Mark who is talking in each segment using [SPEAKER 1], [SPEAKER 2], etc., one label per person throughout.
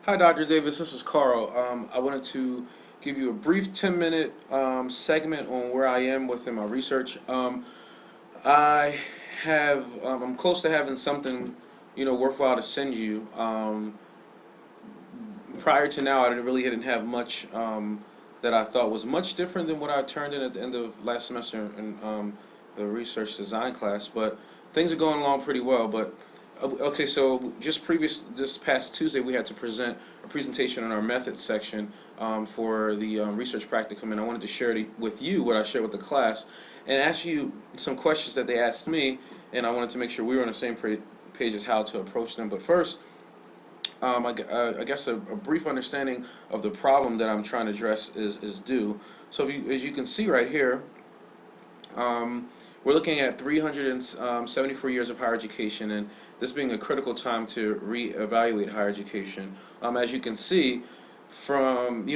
[SPEAKER 1] Hi, Dr. Davis. This is Carl. I wanted to give you a brief 10-minute segment on where I am within my research. I I'm close to having something, worthwhile to send you. Prior to now, I didn't have much that I thought was much different than what I turned in at the end of last semester in the research design class. But things are going along pretty well. But okay, so this past Tuesday, we had to present a presentation on our methods section for the research practicum, and I wanted to share it with you what I shared with the class, and ask you some questions that they asked me, and I wanted to make sure we were on the same page as how to approach them. But first, I guess a brief understanding of the problem that I'm trying to address is due. So as you can see right here, um, we're looking at 374 years of higher education, and this being a critical time to reevaluate higher education. As you can see, from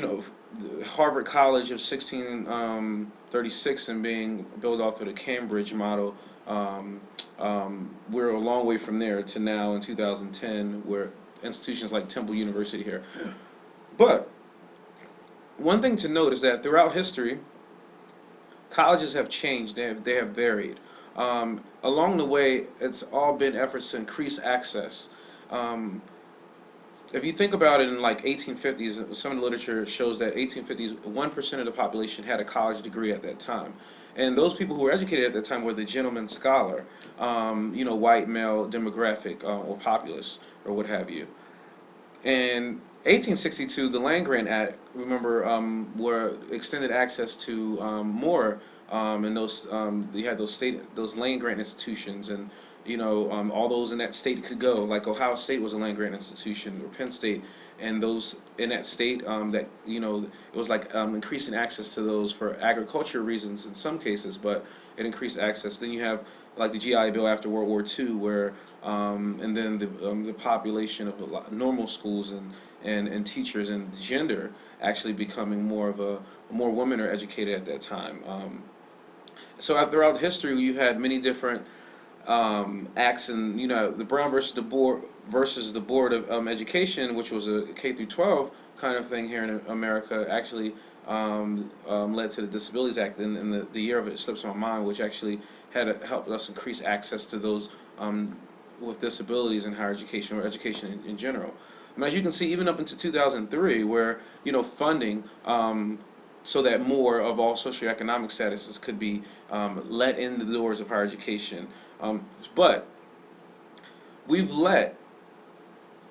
[SPEAKER 1] Harvard College of 1636 and being built off of the Cambridge model, we're a long way from there to now in 2010, where institutions like Temple University here. But one thing to note is that throughout history, colleges have changed. They have varied. Along the way, it's all been efforts to increase access. Um, if you think about it in like 1850s, some of the literature shows that 1850s, 1% of the population had a college degree at that time. And those people who were educated at that time were the gentleman scholar, white male demographic or populace or what have you. In 1862, the Land Grant Act, remember, were extended access to more, and you had those land grant institutions, and all those in that state could go. Like Ohio State was a land grant institution, or Penn State, and those in that state that it was like increasing access to those for agriculture reasons in some cases, but it increased access. Then you have like the GI Bill after World War II, where and then the population of a lot, normal schools and teachers and gender actually becoming more women are educated at that time. So throughout history, you had many different acts, and the Brown versus the Board of Education, which was a K through 12 kind of thing here in America, actually led to the Disabilities Act, and the year of it slips my mind, which actually had helped us increase access to those with disabilities in higher education or education in general. And as you can see, even up into 2003, where funding so that more of all socioeconomic statuses could be let in the doors of higher education. But we've let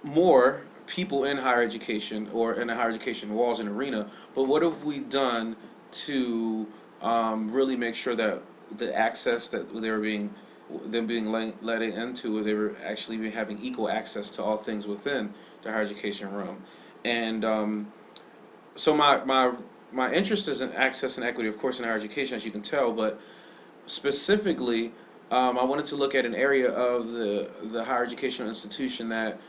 [SPEAKER 1] more people in higher education or in the higher education walls and arena, but what have we done to really make sure that the access that them being let into, they were actually having equal access to all things within the higher education realm? And so my interest is in access and equity, of course, in higher education, as you can tell, but specifically, I wanted to look at an area of the higher educational institution that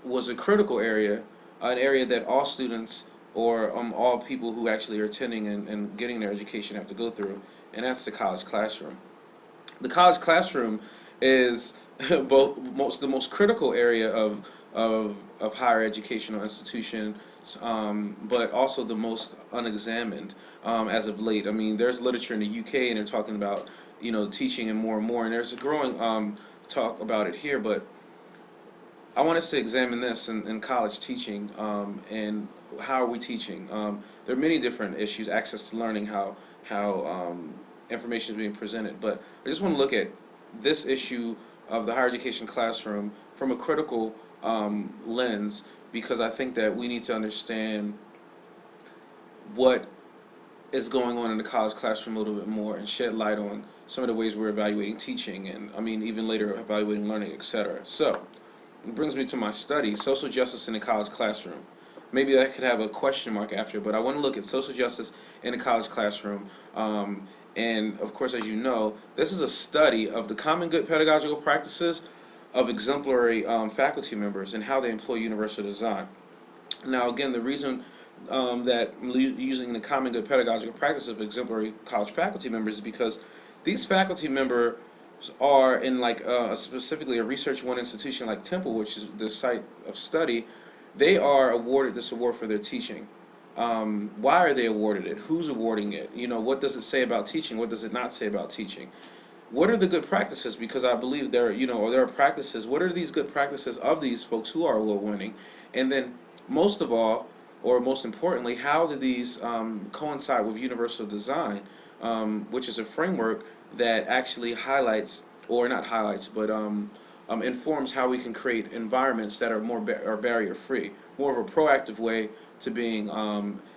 [SPEAKER 1] was a critical area, an area that all students or all people who actually are attending and getting their education have to go through, and that's the college classroom. The college classroom is the most critical area of higher educational institution, but also the most unexamined as of late. I mean, there's literature in the UK, and they're talking about teaching and more, and there's a growing talk about it here. But I want us to examine this in college teaching, and how are we teaching. There are many different issues: access to learning, how information is being presented. But I just want to look at this issue of the higher education classroom from a critical lens, because I think that we need to understand what is going on in the college classroom a little bit more and shed light on some of the ways we're evaluating teaching, and I mean even later evaluating learning, etc. So it brings me to my study, social justice in the college classroom. Maybe I could have a question mark after, but I want to look at social justice in the college classroom. And of course, as you know, this is a study of the common good pedagogical practices of exemplary faculty members and how they employ universal design. Now, again, the reason that I'm using the common good pedagogical practices of exemplary college faculty members is because these faculty members are in like specifically a research one institution like Temple, which is the site of study. they are awarded this award for their teaching. Why are they awarded it? Who's awarding it? You know, what does it say about teaching? What does it not say about teaching? What are the good practices? Because I believe there, you know, or there are practices. What are these good practices of these folks who are award winning? And then, most of all, or most importantly, how do these coincide with universal design, which is a framework that actually highlights, or not highlights, but informs how we can create environments that are more are barrier free, more of a proactive way to being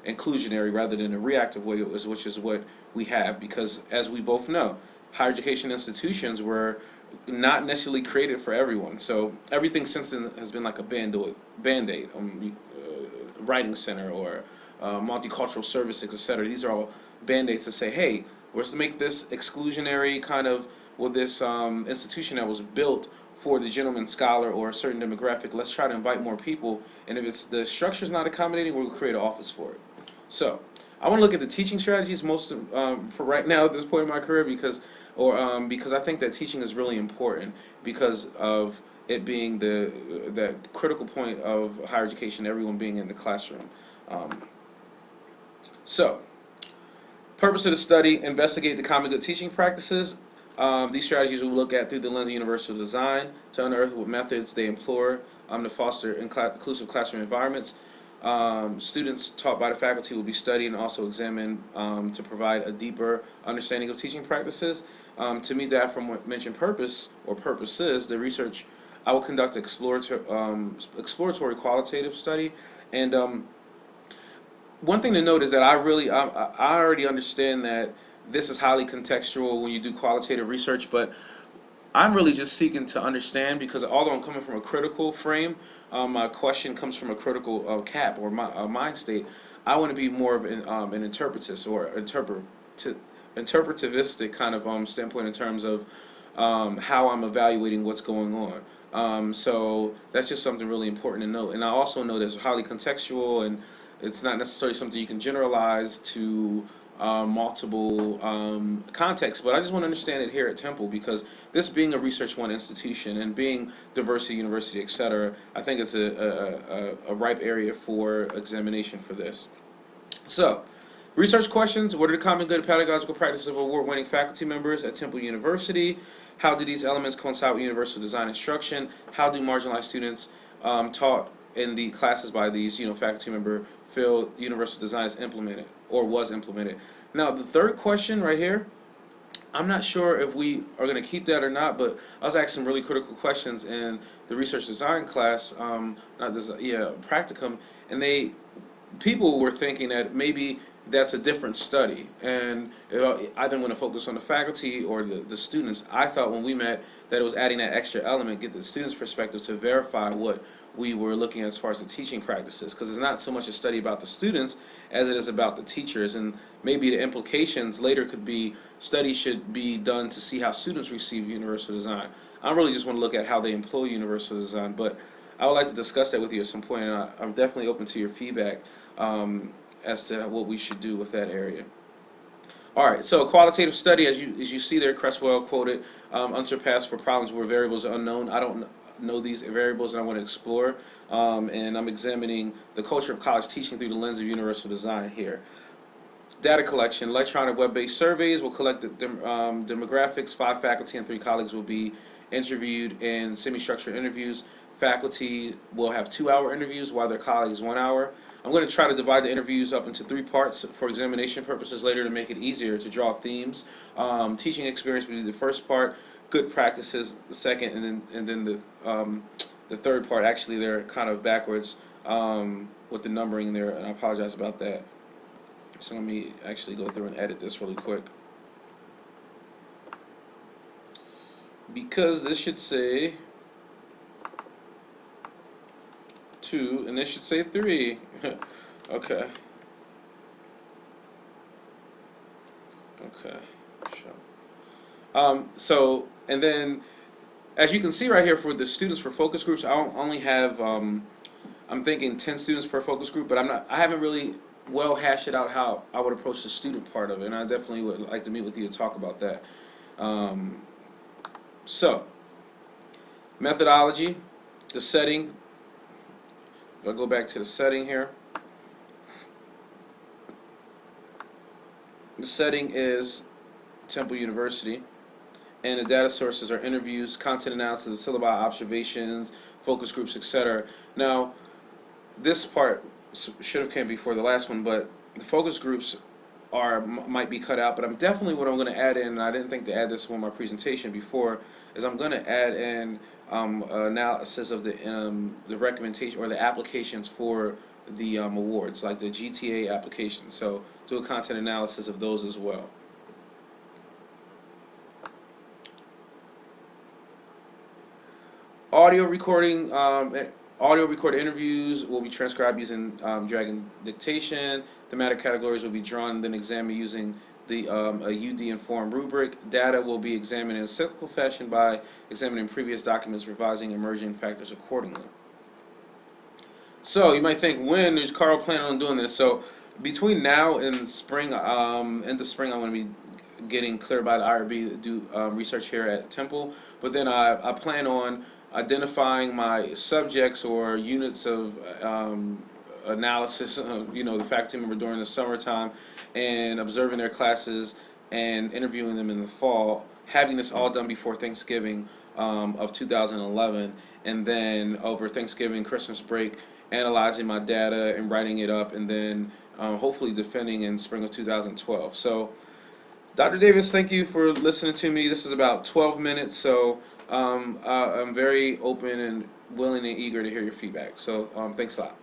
[SPEAKER 1] inclusionary rather than a reactive way, which is what we have. Because as we both know, higher education institutions were not necessarily created for everyone. So everything since then has been like a band-aid, writing center or multicultural services, etc. These are all band-aids to say, hey, let's make this exclusionary kind of, well, this institution that was built for the gentleman scholar or a certain demographic, let's try to invite more people, and if it's the structure's not accommodating, we'll create an office for it. So I want to look at the teaching strategies most for right now at this point in my career, because I think that teaching is really important because of it being that critical point of higher education, everyone being in the classroom. So, purpose of the study: investigate the common good teaching practices. These strategies we look at through the lens of universal design to unearth what methods they employ to foster inclusive classroom environments. Students taught by the faculty will be studied and also examined to provide a deeper understanding of teaching practices. To meet the aforementioned purpose or purposes, the research I will conduct exploratory qualitative study. And one thing to note is that I already understand that this is highly contextual when you do qualitative research, but I'm really just seeking to understand, because although I'm coming from a critical frame, my question comes from a critical cap or mind state. I want to be more of an interpretist or interpretivistic kind of standpoint in terms of how I'm evaluating what's going on. So that's just something really important to note. And I also know that it's highly contextual, and it's not necessarily something you can generalize to multiple contexts, but I just want to understand it here at Temple, because this being a Research One institution and being diversity university, etc., I think it's a ripe area for examination for this. So, research questions: what are the common good pedagogical practices of award-winning faculty members at Temple University? How do these elements coincide with universal design instruction? How do marginalized students taught in the classes by these faculty member feel universal design is implemented or was implemented? Now, the third question right here, I'm not sure if we are going to keep that or not, but I was asked some really critical questions in the research design class, practicum, and people were thinking that maybe that's a different study, and I didn't want to focus on the faculty or the students. I thought when we met that it was adding that extra element, get the students' perspective to verify what we were looking at as far as the teaching practices, because it's not so much a study about the students as it is about the teachers, and maybe the implications later could be studies should be done to see how students receive universal design. I really just want to look at how they employ universal design, but I would like to discuss that with you at some point, and I'm definitely open to your feedback as to what we should do with that area. Alright, so a qualitative study, as you see there, Cresswell quoted, unsurpassed for problems where variables are unknown. I don't know these variables, and I want to explore, and I'm examining the culture of college teaching through the lens of universal design here. Data collection: electronic web-based surveys will collect demographics. 5 faculty and 3 colleagues will be interviewed in semi-structured interviews. Faculty will have 2-hour interviews while their colleagues 1 hour. I'm going to try to divide the interviews up into 3 parts for examination purposes later to make it easier to draw themes. Teaching experience will be the first part, good practices the second, and then the third part. Actually, they're kind of backwards with the numbering there, and I apologize about that. So let me actually go through and edit this really quick, because this should say 2 and this should say 3. Okay. So, and then as you can see right here, for the students for focus groups, I only have I'm thinking 10 students per focus group, but I haven't really well hashed it out how I would approach the student part of it, and I definitely would like to meet with you to talk about that. So, methodology, the setting, if I go back to the setting here, the setting is Temple University, and the data sources are interviews, content analysis, syllabi observations, focus groups, etc. Now, this part should have came before the last one, but the focus groups might be cut out. But I'm definitely what I'm going to add in. And I didn't think to add this in my presentation before. Is I'm going to add in analysis of the recommendation or the applications for the awards, like the GTA applications. So do a content analysis of those as well. Audio recording, audio recorded interviews will be transcribed using Dragon dictation. Thematic categories will be drawn and then examined using the a UD-informed rubric. Data will be examined in a cyclical fashion by examining previous documents, revising emerging factors accordingly. So you might think, when is Carl planning on doing this? So between now and spring, in the spring, I'm going to be getting cleared by the IRB to do research here at Temple. But then I plan on identifying my subjects or units of analysis, the faculty member during the summertime, and observing their classes and interviewing them in the fall, having this all done before Thanksgiving of 2011, and then over Thanksgiving, Christmas break, analyzing my data and writing it up, and then hopefully defending in spring of 2012. So, Dr. Davis, thank you for listening to me. This is about 12 minutes, so I'm very open and willing and eager to hear your feedback. So thanks a lot.